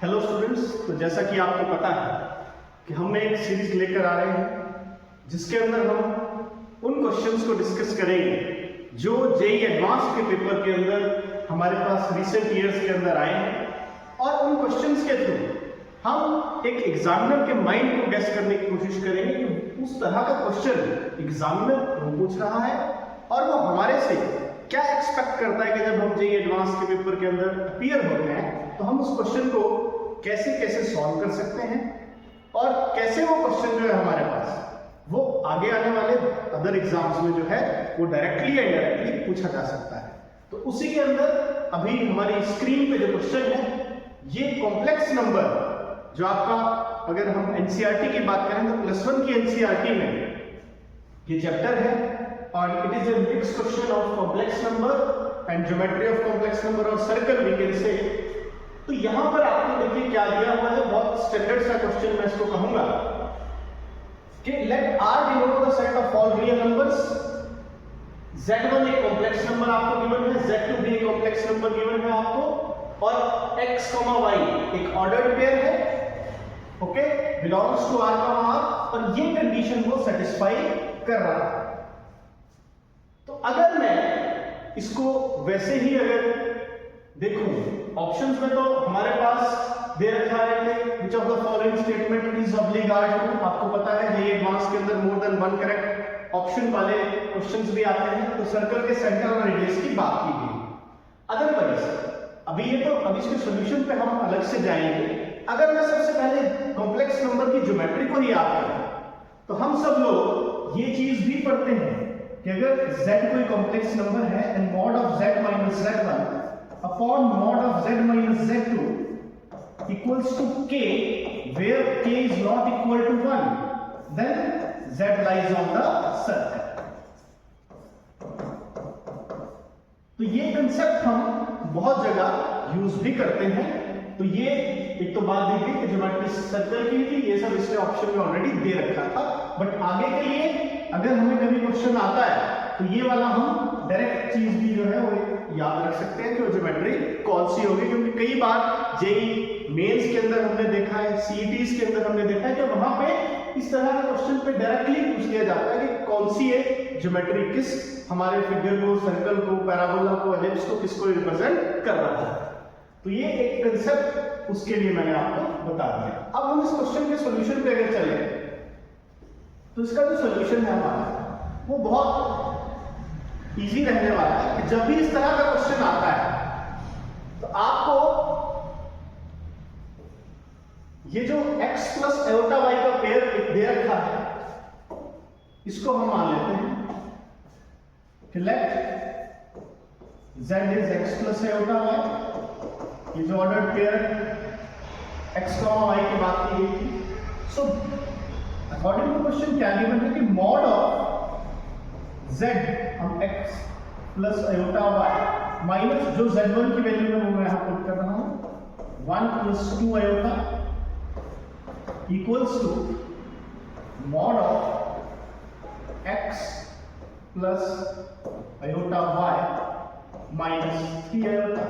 Hello students, तो जैसा कि आपको पता है कि हम एक सीरीज लेकर आ रहे हैं जिसके अंदर हम उन क्वेश्चंस को डिस्कस करेंगे जो जेईई एडवांस के पेपर के अंदर हमारे पास रिसेंट ईयर्स के अंदर आए हैं और उन क्वेश्चंस के थ्रू हम एक एग्जामिनर के माइंड को गेस करने की कोशिश करेंगे कि उस तरह का क्वेश्चन एग्जामिनर क्यों पूछ रहा है और वो हमारे से क्या एक्सपेक्ट करता है कि जब हम जेईई एडवांस के पेपर के अंदर अपीयर होते हैं तो हम उस क्वेश्चन को कैसे कैसे सॉल्व कर सकते हैं और कैसे वो क्वेश्चन जो है हमारे पास वो आगे आने वाले अदर एग्जाम्स में जो है वो डायरेक्टली या इनडायरेक्टली पूछा जा सकता है। तो उसी के अंदर अभी हमारी स्क्रीन पे जो क्वेश्चन है ये कॉम्प्लेक्स नंबर जो आपका, अगर हम एनसीईआरटी की बात करें तो +1 की एनसीईआरटी में ये चैप्टर है और it is a mix question of complex number and geometry of complex number और सर्कल वी कैन से। तो यहां पर आपको देखिए क्या दिया हुआ है, बहुत स्टैंडर्ड सा क्वेश्चन मैं इसको कहूंगा कि let R denote the set of all real numbers. Z1 एक कॉम्प्लेक्स नंबर आपको गिवन है, Z2 भी एक कॉम्प्लेक्स नंबर गिवन है आपको और x, y एक ऑर्डर्ड पेयर है, ओके, बिलोंग्स टू R, और ये कंडीशन को सेटिस्फाई कर रहा है। तो अगर मैं इसको वैसे ही अगर देखूं ऑप्शंस में तो हमारे पास दे रखा है कि which of the following statement is obligate to. आपको पता है जेईई एडवांस के अंदर more than one correct option वाले क्वेश्चंस भी आते हैं। तो सर्कल के सेंटर और रेडियस की बात की गई। अदरवाइज अभी इसके सॉल्यूशन पे हम अलग से जाएंगे। अगर मैं सबसे पहले कॉम्प्लेक्स नंबर की ज्योमेट्री को ही याद करूं तो हम सब लोग ये चीज भी पढ़ते हैं कि अगर z कोई कॉम्प्लेक्स नंबर है and mod of z minus z1 upon mod of z minus z2 equals to k where k is not equal to 1 then z lies on the circle। तो ये कंसेप्ट हम बहुत जगह use भी करते हैं। तो ये एक तो बात दी गई कि ज्योमेट्री सर्कल की थी, ये सब इसने ऑप्शन में ऑलरेडी दे रखा था, बट आगे के लिए अगर हमें कभी क्वेश्चन आता है तो ये वाला हम डायरेक्ट चीज भी जो है वो याद रख सकते हैं कि वो ज्योमेट्री कौन सी होगी। क्योंकि कई बार जेईई मेंस के अंदर हमने देखा है, सीईटीज के अंदर हमने देखा है कि वहां पे इस तरह के क्वेश्चन पे डायरेक्टली पूछ लिया जाता है कि कौन सी है ज्योमेट्री, किस हमारे फिगर को, सर्कल को, पैराबोला को, एलिप्स को, किसको रिप्रेजेंट कर रहा है। तो ये एक कंसेप्ट उसके लिए मैंने आपको बता दिया। अब हम इस क्वेश्चन के सॉल्यूशन पे अगर चले तो इसका जो सॉल्यूशन है हमारा वो बहुत इजी रहने वाला है कि जब भी इस तरह का क्वेश्चन आता है तो आपको ये जो x प्लस एयोटा y का पेयर दे रखा है इसको हम मान लेते हैं कि let z is x plus iota y। ये जो ऑर्डर्ड पेयर x, y की बात की गई थी। सो अकॉर्डिंग टू क्वेश्चन क्या गिवन है कि मॉड ऑफ z हम x plus iota y minus जो z1 की वैल्यू है वो मैं यहां पुट कर रहा हूं 1 plus 2 iota equals to mod of x plus iota y minus 3 iota.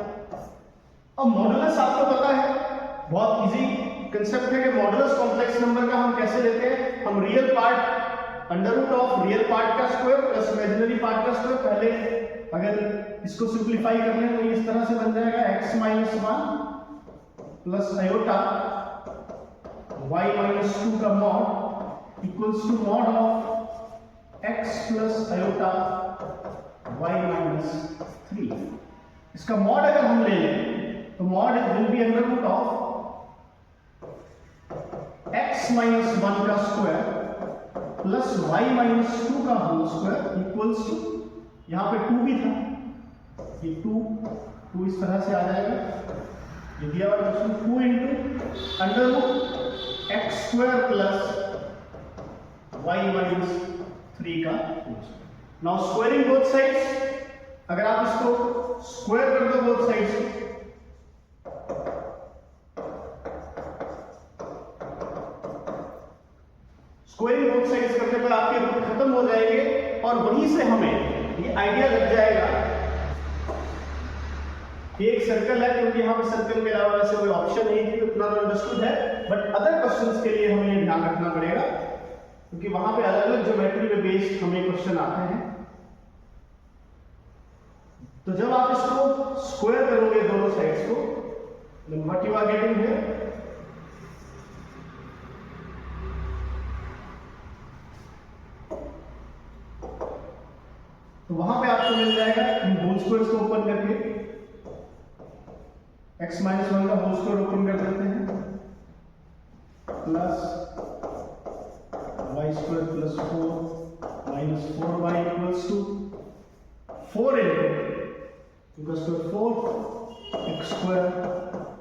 अब मॉडुलस आपको पता है, बहुत इजी कंसेप्ट है कि मॉडुलस कॉम्प्लेक्स नंबर का हम कैसे लेते हैं। हम real part under root of real part का स्क्वायर प्लस इमेजिनरी पार्ट का स्क्वायर, पहले अगर इसको सिंपलीफाई कर लें तो ये इस तरह से बन जाएगा x minus 1 plus iota y minus 2 का mod equals to mod of x plus iota y minus 3। इसका मॉड अगर हम ले लें तो mod will be under root of x minus 1 का स्क्वायर प्लस y माइनस 2 का होल स्क्वायर इक्वल्स टू, यहां पे 2 भी था, ये 2 इस तरह से आ जाएगा, ये दिया हुआ question 2 into under root x square plus y minus 3 का whole square. Now squaring both sides, अगर आप इसको स्क्वायर कर दो both sides squaring both sides करने पर आपके रूट खत्म हो जाएंगे और वहीं से हमें ये आइडिया लग जाएगा कि एक सर्कल है, क्योंकि यहाँ पे सर्कल के अलावा वैसे कोई ऑप्शन नहीं थी तो उतना तो अंडरस्टूड है, बट अदर क्वेश्चंस के लिए हमें ध्यान रखना पड़ेगा क्योंकि वहां पे अलग अलग ज्योमेट्री पे बेस्ड हमें क्वेश्चन आते हैं। तो जब आप इसको स्क्वायर करोगे दोनों साइड्स को, what you are getting here, तो वहां पे आपको मिल जाएगा इन होल स्क्वायर्स को ओपन करके x माइनस 1 का होल स्क्वायर ओपन कर देते हैं, plus y square plus 4 minus 4y equals to 4 into 2 का square 4 x square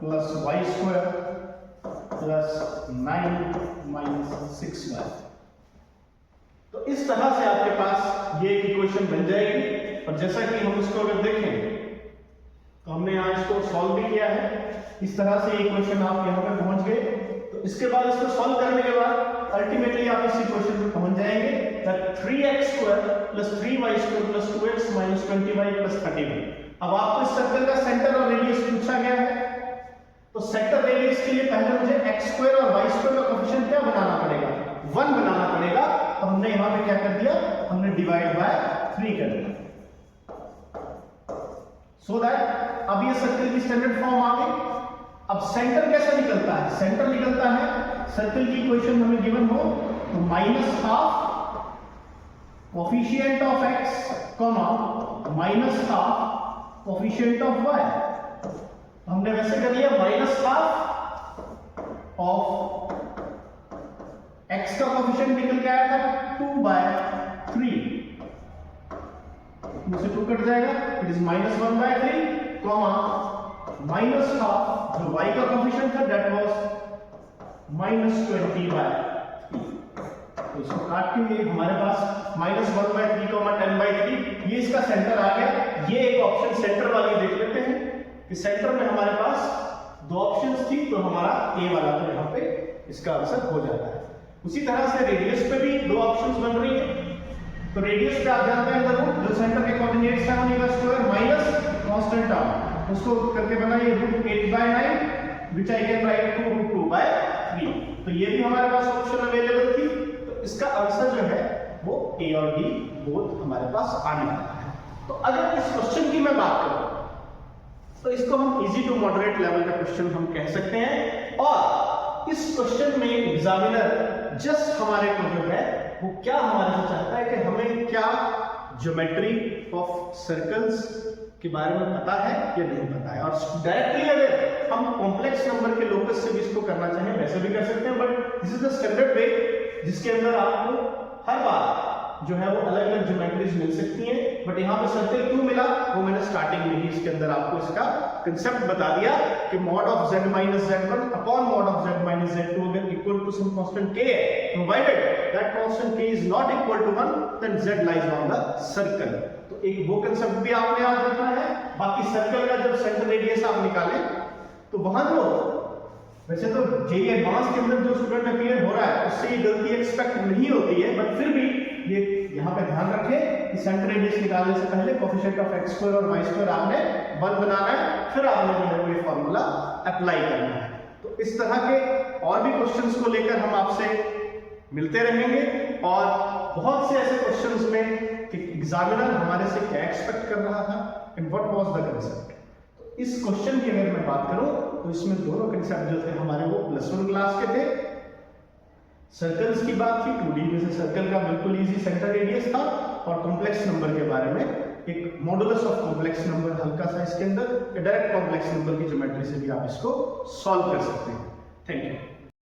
plus y square plus 9 minus 6y। तो इस तरह से आपके पास ये एक इक्वेशन बन जाएगी। और जैसा कि हम इसको अगर देखें तो हमने यहाँ इसको सॉल्व भी किया है, इस तरह से इक्वेशन आप यहाँ पे पहुंच गए। तो इसके बाद इसको सॉल्व करने के बाद अल्टीमेटली आप इस इक्वेशन पे पहुंच जाएंगे that 3x square plus 3y square plus 2x minus 20y plus 31। अब आपको इस सर्कल का सेंटर और रेडियस पूछा गया है, तो सेंटर रेडियस के लिए पहले मुझे x स्क्वायर और y स्क्वायर का कोएफिशिएंट क्या बनाना पड़ेगा, 1 बनाना पड़ेगा। तो हमने यहां पे क्या कर दिया, हमने डिवाइड बाय 3 कर दिया, सो दैट अब ये सर्कल की स्टैंडर्ड फॉर्म आ गई। अब सेंटर कैसे निकलता है, सेंटर निकलता है सर्कल की इक्वेशन हमें गिवन हो तो minus half coefficient of x comma minus half coefficient of y। हमने वैसे कर लिया माइनस हाफ ऑफ x का कोफिशिएंट निकल के आया था 2/3, इसमें से 2 कट जाएगा, it is minus 1/3 comma minus half जो y का कोफिशिएंट था दैट वाज माइनस 20/3। तो इसको काट के ये हमारे पास माइनस 1/3 कॉमा 10/3, ये इसका सेंटर आ गया। ये एक ऑप्शन सेंटर वाली देख लेते हैं कि सेंटर में हमारे पास 2 ऑप्शंस थी, तो हमारा ए वाला तो यहाँ पे इसका आंसर हो जाता है। उसी तरह से रेडियस पे भी 2 ऑप्शंस बन रही है। तो रेडियस पे आप जानते हैं रूट जो सेंटर के कोऑर्डिनेट्स है उनका स्क्वायर माइनस कांस्टेंट टर्म, उसको करके बना ये root 8/9 which I can write two root 2/3। तो ये भी हमारे पास ऑप्शन अवेलेबल थी। तो इसका आंसर जो है वो ए और डी बोथ हमारे पास आने वाला है। तो अगर इस क्वेश्चन की मैं बात करूं तो इसको हम इजी टू मॉडरेट लेवल का क्वेश्चन हम कह सकते हैं। और इस क्वेश्चन में एग्जामिनर जस्ट हमारे को जो है वो क्या हमारे से चाहता है कि हमें क्या ज्योमेट्री ऑफ सर्कल्स के बारे में पता है या नहीं पता है। और डायरेक्टली अगर हम कॉम्प्लेक्स नंबर के लोकस से भी इसको करना चाहें वैसे भी कर सकते हैं, but this is the standard वे जिसके अंदर आपको हर बार जो है वो अलग अलग ज्योमेट्रीज मिल सकती हैं। बट यहाँ पे सर्कल क्यों मिला वो मैंने स्टार्टिंग में ही इसके अंदर आपको इसका कंसेप्ट बता दिया कि mod of z minus z1 upon mod of z minus z2 अगर equal to some constant k है, provided that constant k is not equal to 1 then z lies on the circle. तो एक वो concept भी आपने याद रखना है। बाकी सर्कल का जब सेंटर रेडियस आप निकालें तो वहां जो वैसे तो जेईई एडवांस के अंदर जो स्टूडेंट अपीयर हो रहा है उससे ये गलती एक्सपेक्ट नहीं होती है, बट फिर भी ये यहाँ पे ध्यान रखें कि सेंटर रेडियस निकालने से पहले कोएफिशिएंट ऑफ x स्क्वायर और y स्क्वायर आपने 1 बनाना है, फिर आपने जो है ये फार्मूला अप्लाई करना है। तो इस तरह के और भी क्वेश्चंस को लेकर हम आपसे मिलते रहेंगे और बहुत से ऐसे क्वेश्चंस में कि एग्जामिनर हमारे से क्या एक्सपेक्ट कर रहा था and what was the concept. तो इस क्वेश्चन की अगर मैं बात करूं तो इसमें दोनों कांसेप्ट जो थे हमारे वो +1 क्लास के थे। सर्कल्स की बात थी, 2D में से सर्कल का बिल्कुल इजी सेंटर रेडियस था, और कॉम्प्लेक्स नंबर के बारे में एक मॉडुलस ऑफ कॉम्प्लेक्स नंबर हल्का सा इसके अंदर, डायरेक्ट कॉम्प्लेक्स नंबर की ज्योमेट्री से भी आप इसको सॉल्व कर सकते हैं। Thank you.